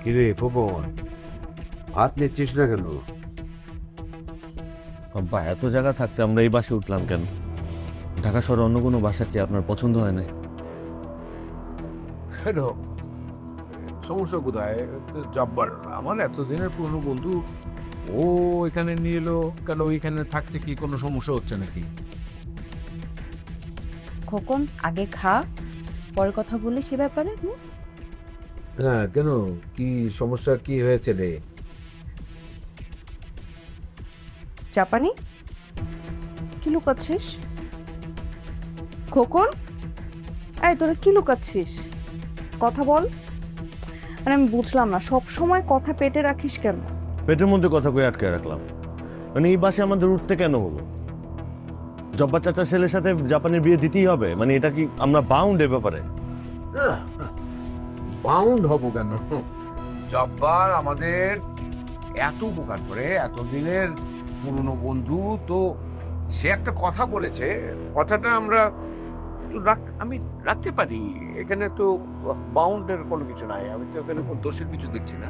কিরে ফুবন, ভাত নিচ্ছিস না কেন? আব্বা, এত জায়গা থাকতে আমরা এই বাসে উঠলাম কেন? ঢাকা শহরে অন্য কোনো বাসা কি আপনার পছন্দ হয় না? কেন, সমস্যা কোথায়? জব্বার আমার এতদিনের পুরনো বন্ধু, ও এখানে নিয়ে এলো কেন? ওইখানে থাকতে কি কোনো সমস্যা হচ্ছে নাকি? খোকন আগে খা, পরে কথা বলি সে ব্যাপারে। হ্যাঁ, কেন, কি সমস্যা, কি হয়েছে রে? জাপানি কি লুকাচ্ছিস? খোকন, এই তোরা কি লুকাচ্ছিস? কথা বল। মানে আমি বুঝলাম না, সব সময় কথা পেটে রাখিস কেন? পেটের মধ্যে কথা কই আটকে রাখলাম? মানে এই বাসে আমাদের উঠতে কেন হলো? জব্বার চাচা ছেলের সাথে জাপানের বিয়ে দিতেই হবে? মানে এটা কি আমরা বাউন্ড এ ব্যাপারে? বাউন্ড হব কেন? জব্বার আমাদের এত উপকার করে, এতদিনের পুরনো বন্ধু তো, সে একটা কথা বলেছে, কথাটা আমরা আমি রাখতে পারি। এখানে তো বাউন্ডের কোনো কিছু নাই, আমি তো এখানে কোনো দোষের কিছু দেখছি না।